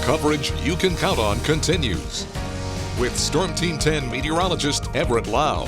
Coverage you can count on continues. With Storm Team 10 meteorologist Everett Lau.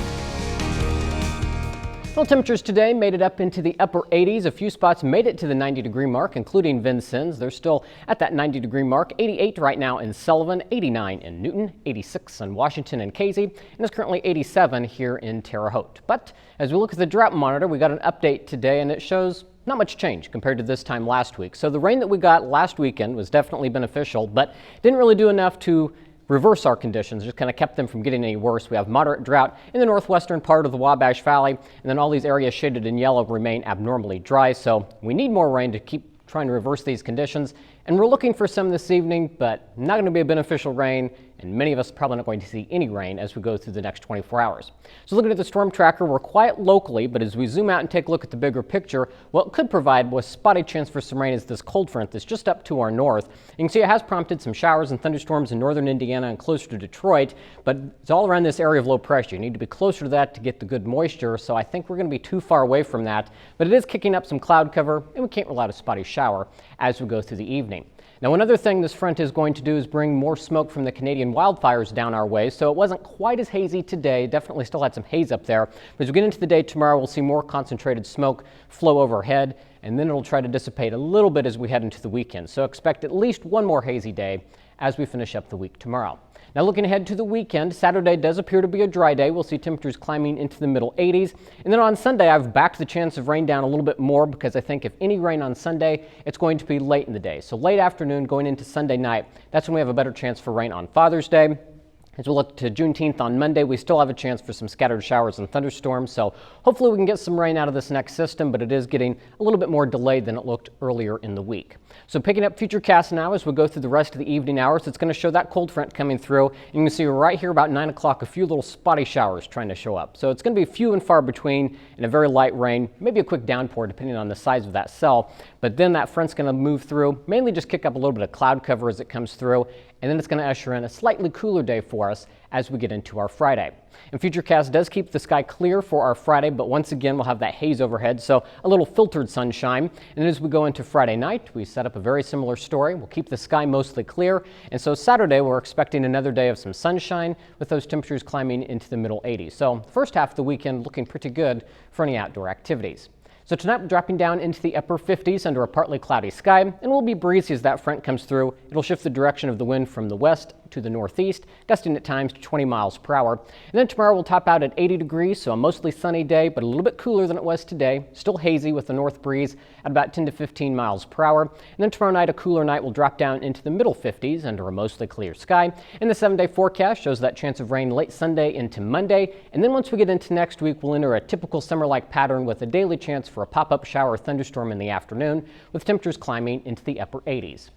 Well, temperatures today made it up into the upper 80s. A few spots made it to the 90-degree mark, including Vincennes. They're still at that 90-degree mark. 88 right now in Sullivan, 89 in Newton, 86 in Washington and Casey, and it's currently 87 here in Terre Haute. But as we look at the drought monitor, we got an update today, and it shows not much change compared to this time last week. So the rain that we got last weekend was definitely beneficial, but didn't really do enough to reverse our conditions, just kind of kept them from getting any worse. We have moderate drought in the northwestern part of the Wabash Valley, and then all these areas shaded in yellow remain abnormally dry. So we need more rain to keep trying to reverse these conditions. And we're looking for some this evening, but not going to be a beneficial rain, and many of us probably not going to see any rain as we go through the next 24 hours. So looking at the storm tracker, we're quiet locally, but as we zoom out and take a look at the bigger picture, what could provide with spotty chance for some rain is this cold front that's just up to our north. You can see it has prompted some showers and thunderstorms in northern Indiana and closer to Detroit, but it's all around this area of low pressure. You need to be closer to that to get the good moisture, so I think we're going to be too far away from that, but it is kicking up some cloud cover, and we can't rule out a spotty shower as we go through the evening. Now, another thing this front is going to do is bring more smoke from the Canadian wildfires down our way, so it wasn't quite as hazy today. Definitely still had some haze up there. But as we get into the day tomorrow, we'll see more concentrated smoke flow overhead, and then it'll try to dissipate a little bit as we head into the weekend. So expect at least one more hazy day as we finish up the week tomorrow. Now, looking ahead to the weekend, Saturday does appear to be a dry day. We'll see temperatures climbing into the middle 80s. And then on Sunday, I've backed the chance of rain down a little bit more because I think if any rain on Sunday, it's going to be late in the day. So late afternoon going into Sunday night, that's when we have a better chance for rain on Father's Day. As we look to Juneteenth on Monday, we still have a chance for some scattered showers and thunderstorms, so hopefully we can get some rain out of this next system, but it is getting a little bit more delayed than it looked earlier in the week. So picking up Futurecast now as we go through the rest of the evening hours, it's going to show that cold front coming through, and you can see right here about 9 o'clock a few little spotty showers trying to show up. So it's going to be few and far between and a very light rain, maybe a quick downpour depending on the size of that cell, but then that front's going to move through, mainly just kick up a little bit of cloud cover as it comes through, and then it's going to usher in a slightly cooler day for us as we get into our Friday. And Futurecast does keep the sky clear for our Friday, but once again, we'll have that haze overhead, so a little filtered sunshine. And as we go into Friday night, we set up a very similar story. We'll keep the sky mostly clear. And so Saturday, we're expecting another day of some sunshine with those temperatures climbing into the middle 80s. So the first half of the weekend looking pretty good for any outdoor activities. So tonight we're dropping down into the upper 50s under a partly cloudy sky, and we'll be breezy as that front comes through. It'll shift the direction of the wind from the west to the northeast, gusting at times to 20 miles per hour. And then tomorrow we'll top out at 80 degrees, so a mostly sunny day, but a little bit cooler than it was today. Still hazy with the north breeze at about 10 to 15 miles per hour. And then tomorrow night, a cooler night will drop down into the middle 50s under a mostly clear sky. And the 7-day forecast shows that chance of rain late Sunday into Monday. And then once we get into next week, we'll enter a typical summer-like pattern with a daily chance for a pop-up shower or thunderstorm in the afternoon, with temperatures climbing into the upper 80s.